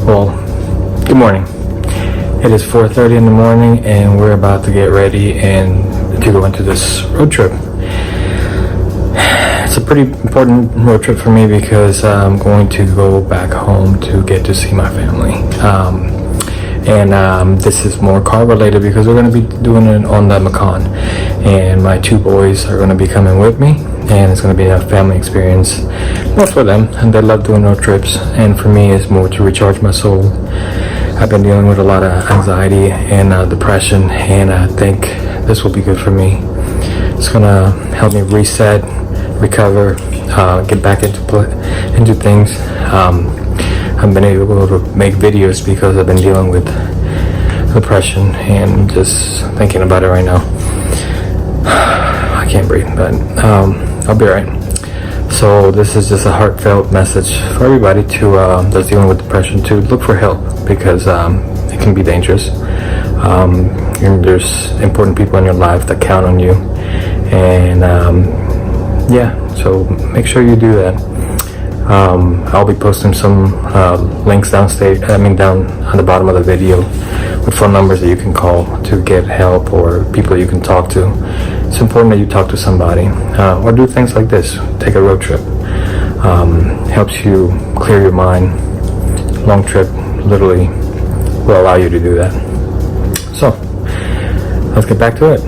Well, good morning. It is 4:30 in the morning and we're about to get ready and to go into this road trip. It's a pretty important road trip for me because I'm going to go back home to get to see my family. This is more car related because we're going to be doing it on the Macan, and my two boys are going to be coming with me, and it's going to be a family experience more for them, and they love doing road trips, and for me it's more to recharge my soul. I've been dealing with a lot of anxiety and depression, and I think this will be good for me. It's going to help me reset, recover, get back into things. I've been able to make videos because I've been dealing with depression and just thinking about it right now. I can't breathe, but I'll be alright. So this is just a heartfelt message for everybody to that's dealing with depression to look for help, because it can be dangerous. There's important people in your life that count on you, and so make sure you do that. I'll be posting some links down on the bottom of the video with phone numbers that you can call to get help, or people you can talk to. It's important that you talk to somebody, or do things like this. Take a road trip. Helps you clear your mind. Long trip literally will allow you to do that. So let's get back to it.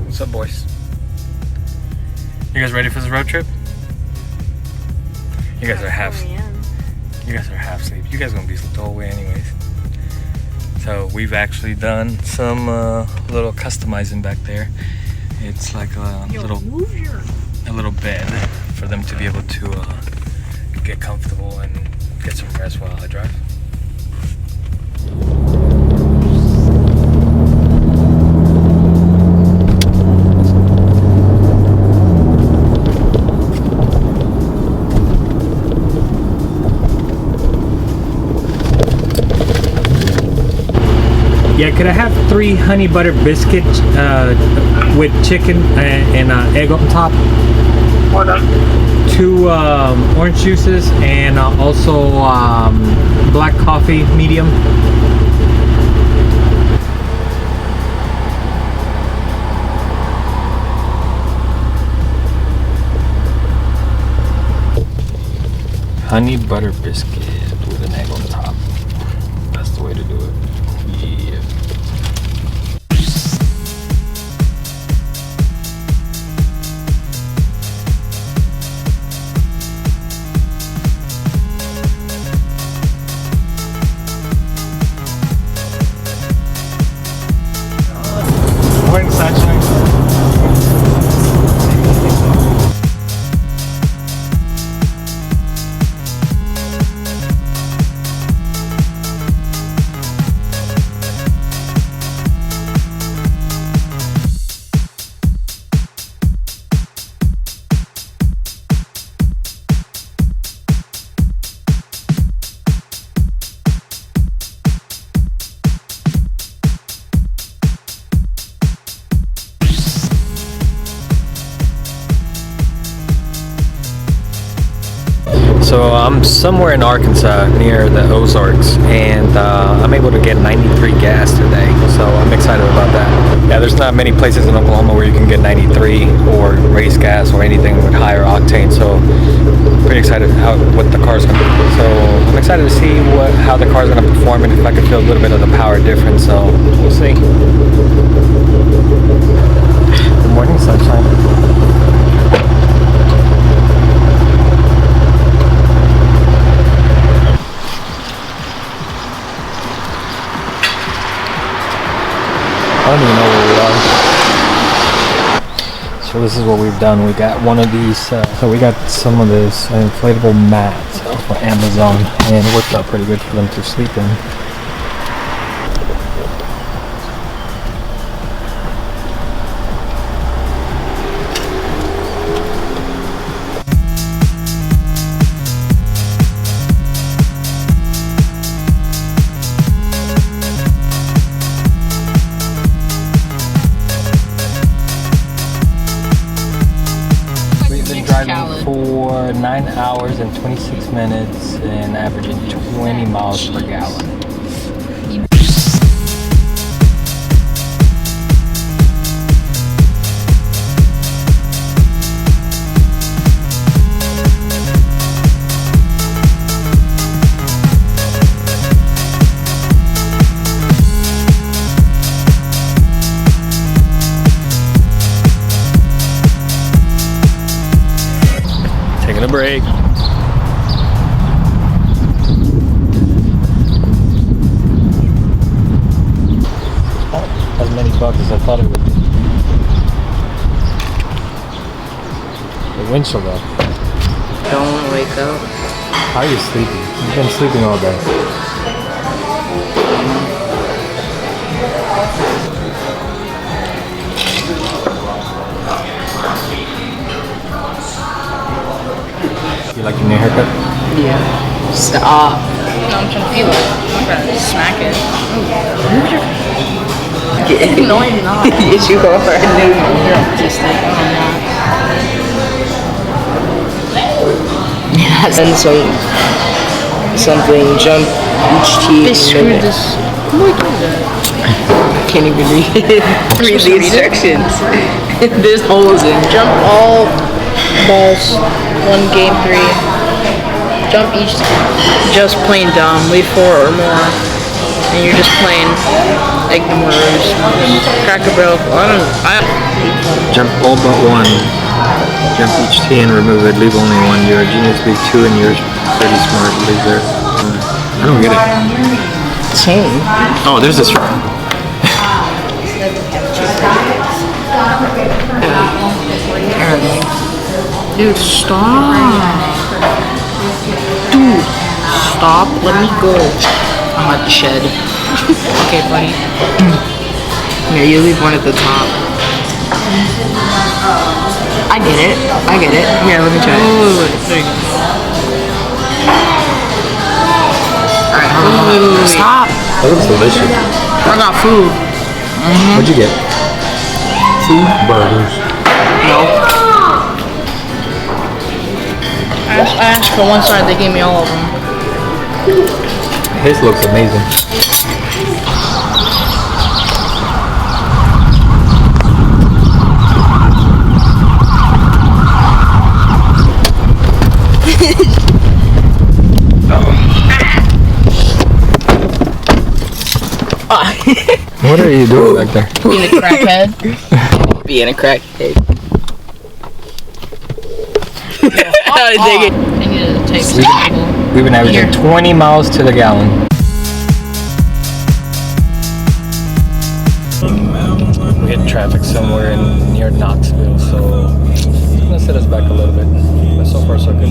What's up, boys? You guys ready for this road trip? You guys are half asleep. You guys are gonna be asleep the whole way anyways. So we've actually done some little customizing back there. It's like a little bed for them to be able to get comfortable and get some rest while I drive. Yeah, could I have 3 honey butter biscuits with chicken and egg on top? 2 orange juices, and also black coffee, medium. Honey butter biscuit with an egg on top. That's the way to do it. Yeah. Morning, sunshine. So I'm somewhere in Arkansas near the Ozarks, and I'm able to get 93 gas today, so I'm excited about that. Yeah, there's not many places in Oklahoma where you can get 93 or race gas or anything with higher octane, so I'm pretty excited what the car's going to do. So I'm excited to see how the car's going to perform and if I can feel a little bit of the power difference, so we'll see. Good morning, sunshine. I don't even know where we are. So this is what we've done. We got one of these, so we got some of this inflatable mat off of Amazon, and it worked out pretty good for them to sleep in. For for 9 hours and 26 minutes and averaging 20 miles per gallon. Taking a break. As many bugs as I thought it would be. The windshield up. Don't wake up. How are you sleeping? You've been sleeping all day. You like your new haircut? Yeah. Stop. No, I'm trying to feel it. I'm trying to smack it. No, I'm not. Yes, you are. Just like, yeah, and something jump each team. They screwed this. Who would do that? I can't even read it. Read the instructions. There's holes in. Jump all balls. 1 game 3. Jump each time. Just plain dumb. Leave 4 or more. And you're just playing ignorers. Crack a barrel. Jump all but 1. Jump each tee and remove it. Leave only 1. You're a genius. Leave 2 and you're pretty smart. Leave there. I don't get it. Same. Oh, there's this one. Dude, stop. Dude, stop. Let me go. I'm at the shed. Okay, buddy. Here, you leave 1 at the top. I get it. Here, let me try it. There you go. Alright, hold on. Stop. That looks delicious. I got food. What'd you get? Food? Burgers. No. I asked for one side, they gave me all of them. His looks amazing. What are you doing back there? Being a crackhead. Being a crackhead. I need to take some. We've been averaging 20 miles to the gallon. We hit traffic somewhere near Knoxville, so it's gonna set us back a little bit. But so far so good.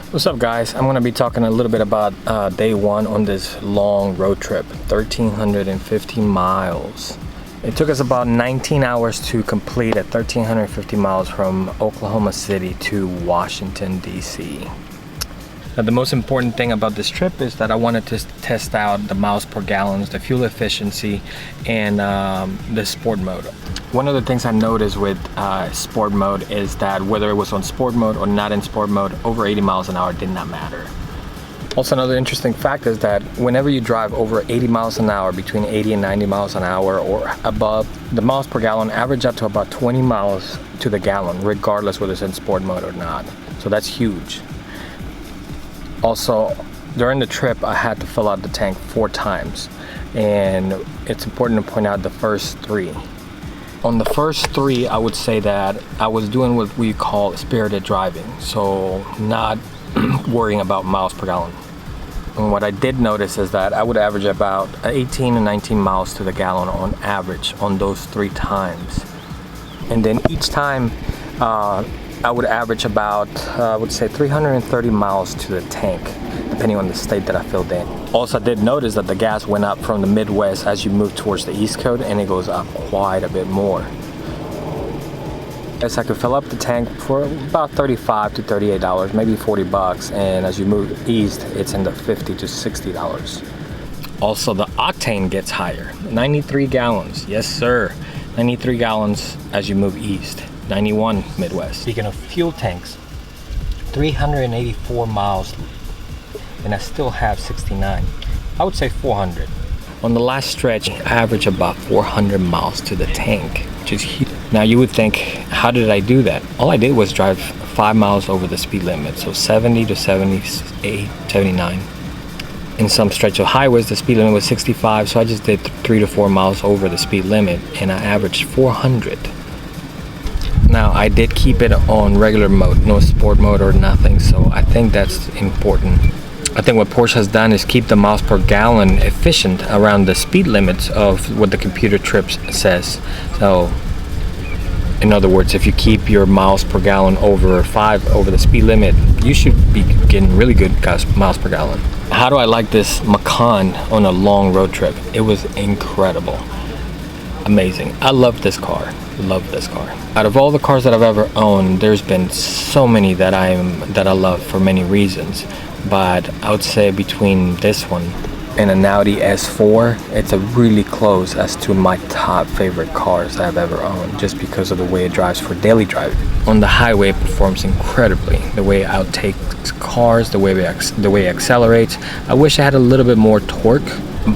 What's up guys, I'm going to be talking a little bit about day 1 on this long road trip, 1,350 miles. It took us about 19 hours to complete at 1,350 miles from Oklahoma City to Washington DC. Now, the most important thing about this trip is that I wanted to test out the miles per gallon, the fuel efficiency, and the sport mode. One of the things I noticed with sport mode is that whether it was on sport mode or not in sport mode, over 80 miles an hour did not matter. Also, another interesting fact is that whenever you drive over 80 miles an hour, between 80 and 90 miles an hour or above, the miles per gallon average out to about 20 miles to the gallon, regardless whether it's in sport mode or not. So that's huge. Also, during the trip, I had to fill out the tank 4 times, and it's important to point out the first 3. On the first 3, I would say that I was doing what we call spirited driving, so not worrying about miles per gallon. And what I did notice is that I would average about 18 to 19 miles to the gallon on average on those 3 times. And then each time I would average about, I would say 330 miles to the tank, depending on the state that I filled in. Also, I did notice that the gas went up from the Midwest as you move towards the East Coast, and it goes up quite a bit more. Yes, I could fill up the tank for about $35 to $38, maybe $40, and as you move east, it's in the $50 to $60. Also, the octane gets higher. 93 gallons, yes sir, 93 gallons as you move east. 91 Midwest. Speaking of fuel tanks, 384 miles, and I still have 69. I would say 400. On the last stretch, I average about 400 miles to the tank, which is huge. Now you would think, how did I do that? All I did was drive 5 miles over the speed limit, so 70 to 78, 79. In some stretch of highways, the speed limit was 65, so I just did 3 to 4 miles over the speed limit, and I averaged 400. Now, I did keep it on regular mode, no sport mode or nothing, so I think that's important. I think what Porsche has done is keep the miles per gallon efficient around the speed limits of what the computer trip says. So, in other words, if you keep your miles per gallon over 5 over the speed limit, you should be getting really good miles per gallon. How do I like this Macan on a long road trip? It was incredible. Amazing. I love this car. Love this car. Out of all the cars that I've ever owned, there's been so many that I love for many reasons. But I would say between this one and an Audi S4, it's a really close as to my top favorite cars I've ever owned, just because of the way it drives for daily driving. On the highway, it performs incredibly. The way it outtakes cars, the way it accelerates. I wish I had a little bit more torque,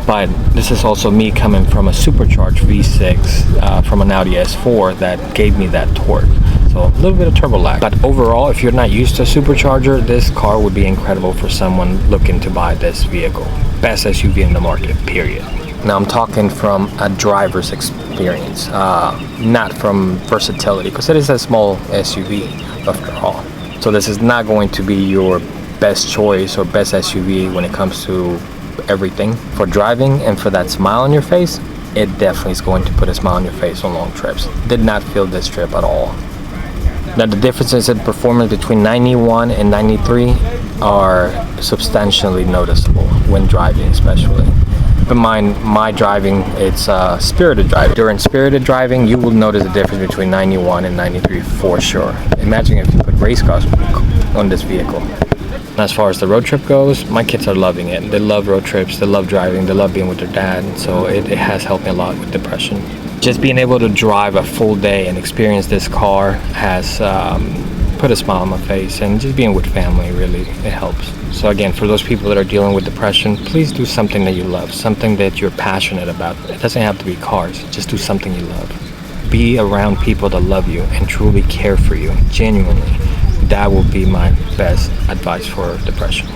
but this is also me coming from a supercharged V6 from an Audi S4 that gave me that torque. So a little bit of turbo lag. But overall, if you're not used to a supercharger, this car would be incredible for someone looking to buy this vehicle. Best SUV in the market, period. Now I'm talking from a driver's experience, not from versatility, because it is a small SUV after all. So this is not going to be your best choice or best SUV when it comes to everything. For driving and for that smile on your face, it definitely is going to put a smile on your face on long trips. Did not feel this trip at all. Now the differences in performance between 91 and 93 are substantially noticeable when driving, especially. Keep in mind, my driving, it's spirited driving. During spirited driving, you will notice the difference between 91 and 93 for sure. Imagine if you put race cars on this vehicle. As far as the road trip goes, my kids are loving it. They love road trips, they love driving, they love being with their dad, so it has helped me a lot with depression. Just being able to drive a full day and experience this car has put a smile on my face, and just being with family, really, it helps. So again, for those people that are dealing with depression, please do something that you love, something that you're passionate about. It doesn't have to be cars, just do something you love. Be around people that love you and truly care for you, genuinely. That will be my best advice for depression.